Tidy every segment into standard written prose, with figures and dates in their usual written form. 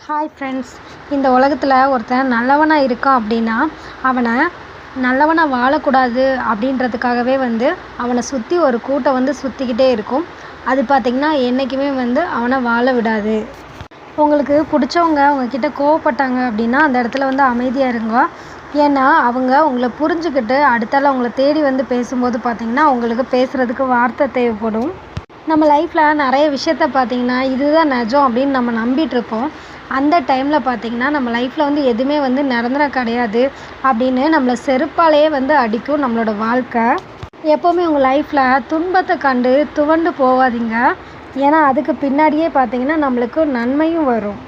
Hi friends, இந்த உலகத்தில் ஒருத்தன் நல்லவனாக இருக்கான் அப்படின்னா அவனை நல்லவனாக வாழக்கூடாது அப்படின்றதுக்காகவே அவனை சுற்றி ஒரு கூட்டம் சுற்றிக்கிட்டே இருக்கும். அது பார்த்திங்கன்னா என்றைக்குமே அவனை வாழ விடாது. உங்களுக்கு பிடிச்சவங்க உங்ககிட்ட கோவப்பட்டாங்க அப்படின்னா அந்த இடத்துல அமைதியாக இருங்க. ஏன்னா அவங்க உங்களை புரிஞ்சுக்கிட்டு அடுத்தால அவங்கள தேடி பேசும்போது பார்த்திங்கன்னா உங்களுக்கு பேசுகிறதுக்கு வார்த்தை தேவைப்படும். நம்ம லைஃப்பில் நிறைய விஷயத்த பார்த்திங்கன்னா இதுதான் நிஜம் அப்படின்னு நம்ம நம்பிட்டுருப்போம். அந்த டைமில் பார்த்திங்கன்னா நம்ம லைஃப்பில் எதுவுமே நிரந்தரம் கிடையாது அப்படின்னு நம்மளை செருப்பாலேயே அடிக்கும் நம்மளோட வாழ்க்கை. எப்போவுமே உங்கள் லைஃப்பில் துன்பத்தை கண்டு துவண்டு போகாதீங்க. ஏன்னா அதுக்கு பின்னாடியே பார்த்திங்கன்னா நம்மளுக்கு நன்மையும் வரும்.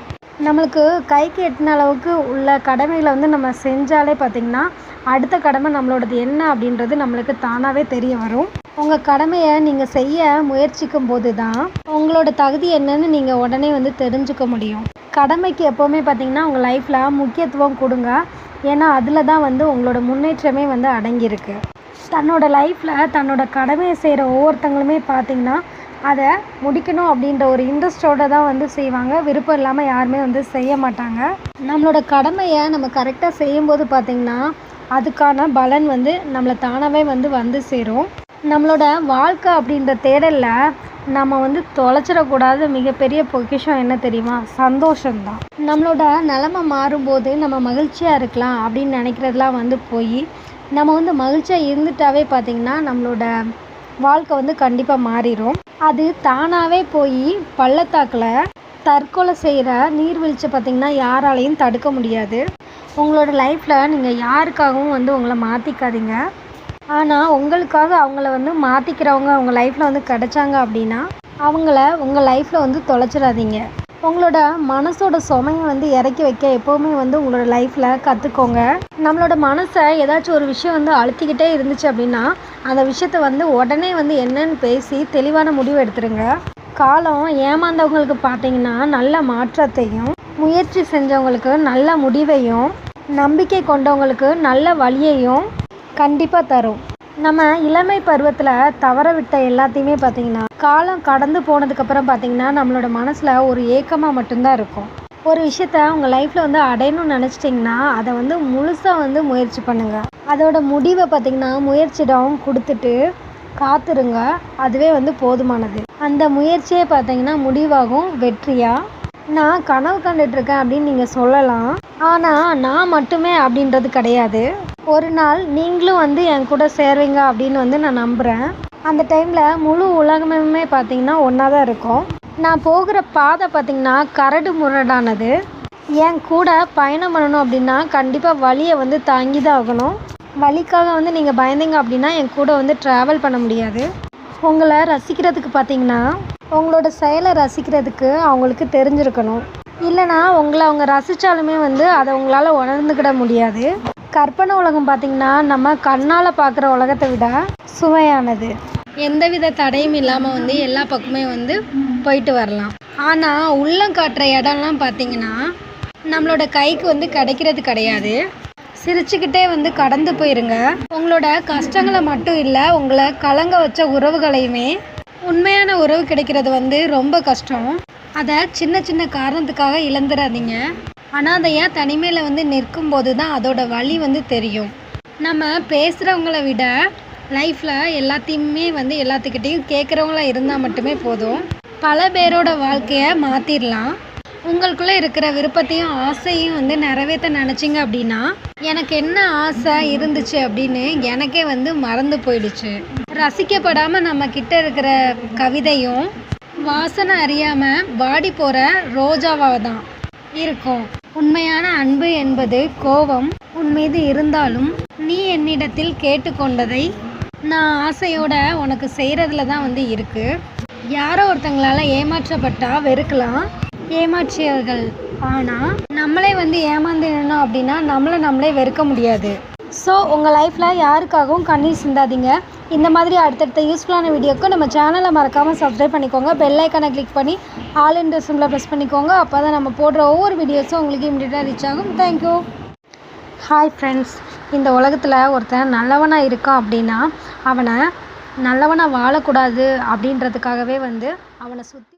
நம்மளுக்கு கைக்கு எட்டின அளவுக்கு உள்ள கடமைகளை நம்ம செஞ்சாலே பார்த்திங்கன்னா அடுத்த கடமை நம்மளோடது என்ன அப்படின்றது நம்மளுக்கு தானாகவே தெரிய வரும். உங்கள் கடமையை நீங்கள் செய்ய முயற்சிக்கும் போது தான் உங்களோட தகுதி என்னன்னு நீங்கள் உடனே தெரிஞ்சுக்க முடியும். கடமைக்கு எப்போவுமே பார்த்திங்கன்னா உங்கள் லைஃப்பில் முக்கியத்துவம் கொடுங்க. ஏன்னா அதில் தான் உங்களோட முன்னேற்றமே அடங்கியிருக்கு. தன்னோட லைஃப்பில் தன்னோட கடமையை செய்கிற ஒவ்வொருத்தங்களுமே பார்த்திங்கன்னா அதை முடிக்கணும் அப்படின்ற ஒரு இன்ட்ரெஸ்டோடு தான் செய்வாங்க. விருப்பம் இல்லாமல் யாருமே செய்ய மாட்டாங்க. நம்மளோட கடமையை நம்ம கரெக்டாக செய்யும்போது பார்த்திங்கன்னா அதுக்கான பலன் நம்மளை தானாகவே வந்து சேரும். நம்மளோட வாழ்க்கை அப்படின்ற தேடலில் நம்ம தொலைச்சிடக்கூடாத மிகப்பெரிய பொக்கிஷம் என்ன தெரியுமா? சந்தோஷம்தான். நம்மளோட நிலமை மாறும்போது நம்ம மகிழ்ச்சியாக இருக்கலாம் அப்படின்னு நினைக்கிறதுலாம் போய் நம்ம மகிழ்ச்சியாக இருந்துட்டாவே பார்த்திங்கன்னா நம்மளோட வாழ்க்கை கண்டிப்பாக மாறிடும். அது தானாகவே போய் பள்ளத்தாக்கில் தற்கொலை செய்கிற நீர்வீழ்ச்சி பார்த்திங்கன்னா யாராலையும் தடுக்க முடியாது. உங்களோட லைஃப்பில் நீங்கள் யாருக்காகவும் உங்களை மாற்றிக்காதீங்க. ஆனால் உங்களுக்காக அவங்கள மாற்றிக்கிறவங்க உங்கள் லைஃப்பில் கிடைச்சாங்க அப்படின்னா அவங்கள உங்கள் லைஃப்பில் தொலைச்சிடாதீங்க. உங்களோட மனசோட சுமையை இறக்கி வைக்க எப்போவுமே உங்களோட லைஃப்பில் கற்றுக்கோங்க. நம்மளோட மனசை ஏதாச்சும் ஒரு விஷயம் அழுத்திக்கிட்டே இருந்துச்சு அப்படின்னா அந்த விஷயத்த உடனே என்னன்னு பேசி தெளிவான முடிவு எடுத்துருங்க. காலம் ஏமாந்தவங்களுக்கு பார்த்தீங்கன்னா நல்ல மாற்றத்தையும், முயற்சி செஞ்சவங்களுக்கு நல்ல முடிவையும், நம்பிக்கை கொண்டவங்களுக்கு நல்ல வழியையும் கண்டிப்பாக தரும். நம்ம இளமை பருவத்தில் தவற விட்ட எல்லாத்தையுமே பார்த்திங்கன்னா காலம் கடந்து போனதுக்கப்புறம் பார்த்திங்கன்னா நம்மளோட மனசில் ஒரு ஏக்கமாக மட்டும்தான் இருக்கும். ஒரு விஷயத்த உங்கள் லைஃப்பில் அடையணும்னு நினச்சிட்டிங்கன்னா அதை முழுசாக முயற்சி பண்ணுங்கள். அதோட முடிவை பார்த்திங்கன்னா முயற்சியிடம் கொடுத்துட்டு காத்துருங்க. அதுவே போதுமானது. அந்த முயற்சியே பார்த்திங்கன்னா முடிவாகும் வெற்றியாக. நான் கனவு கண்டுட்ருக்கேன் அப்படின்னு நீங்கள் சொல்லலாம். ஆனால் நான் மட்டுமே அப்படின்றது கிடையாது. ஒரு நாள் நீங்களும் என் கூட சேர்வீங்க அப்படின்னு நான் நம்புகிறேன். அந்த டைமில் முழு உலகமே பார்த்திங்கன்னா ஒன்றா தான் இருக்கும். நான் போகிற பாதை பார்த்திங்கன்னா கரடு முரடானது. என் கூட பயணம் பண்ணணும் அப்படின்னா கண்டிப்பாக வலியை தாங்கி தான் ஆகணும். வலிக்காக நீங்கள் பயந்தீங்க அப்படின்னா என் கூட ட்ராவல் பண்ண முடியாது. உங்களை ரசிக்கிறதுக்கு பார்த்திங்கன்னா உங்களோட செயலை ரசிக்கிறதுக்கு அவங்களுக்கு தெரிஞ்சிருக்கணும். இல்லைனா உங்களை அவங்க ரசித்தாலுமே அதை உங்களால் உணர்ந்துக்கிட முடியாது. கற்பனை உலகம் பார்த்திங்கன்னா நம்ம கண்ணால் பார்க்குற உலகத்தை விட சுவையானது. எந்தவித தடையும் இல்லாமல் எல்லா பக்கமே போயிட்டு வரலாம். ஆனால் உள்ளம் காட்டுற இடம்லாம் பார்த்திங்கன்னா நம்மளோட கைக்கு கிடைக்கிறது கிடையாது. சிரிச்சுக்கிட்டே கடந்து போயிருங்க. உங்களோட கஷ்டங்களை மட்டும் இல்லை, உங்களை கலங்க வச்ச உறவுகளையுமே. உண்மையான உறவு கிடைக்கிறது ரொம்ப கஷ்டம். அதை சின்ன சின்ன காரணத்துக்காக இழந்துடாதீங்க. அனாதையாக தனிமையில் நிற்கும்போது தான் அதோட வலி தெரியும். நம்ம பேசுகிறவங்கள விட லைஃப்பில் எல்லாத்தையுமே எல்லாத்துக்கிட்டேயும் கேட்குறவங்களா இருந்தால் மட்டுமே போதும். பல பேரோட வாழ்க்கையை மாற்றிடலாம். உங்களுக்குள்ளே இருக்கிற விருப்பத்தையும் ஆசையும் நிறைவேற்ற நினச்சிங்க அப்படின்னா எனக்கு என்ன ஆசை இருந்துச்சு அப்படின்னு எனக்கே மறந்து போயிடுச்சு. ரசிக்கப்படாமல் நம்ம கிட்ட இருக்கிற கவிதையும் வாசனை அறியாமல் வாடி போகிற ரோஜாவாக தான் இருக்கும். உண்மையான அன்பு என்பது கோபம் உன் மீது இருந்தாலும் நீ என்னிடத்தில் கேட்டுக்கொண்டதை நான் ஆசையோட உனக்கு செய்கிறதுல தான் இருக்குது. யாரோ ஒருத்தங்களால் ஏமாற்றப்பட்டால் வெறுக்கலாம் ஏமாற்றியவர்கள். ஆனால் நம்மளே ஏமாந்துடணும் அப்படின்னா நம்மளே வெறுக்க முடியாது. ஸோ உங்கள் லைஃப்பில் யாருக்காகவும் கண்ணீர் சிந்தாதீங்க. இந்த மாதிரி அடுத்தடுத்த யூஸ்ஃபுல்லான வீடியோக்கு நம்ம சேனலை மறக்காமல் சப்ஸ்கிரைப் பண்ணிக்கோங்க. பெல் ஐக்கானை கிளிக் பண்ணி ஆல் இன் சிம்பிளை ப்ரெஸ் பண்ணிக்கோங்க. அப்போ தான் நம்ம போடுற ஒவ்வொரு வீடியோஸும் உங்களுக்கு இமீடியட்டாக ரீச் ஆகும். தேங்க்யூ. ஹாய் ஃப்ரெண்ட்ஸ், இந்த உலகத்தில் ஒருத்தன் நல்லவனாக இருக்கான் அப்படின்னா அவனை நல்லவனாக வாழக்கூடாது அப்படின்றதுக்காகவே அவனை சுற்றி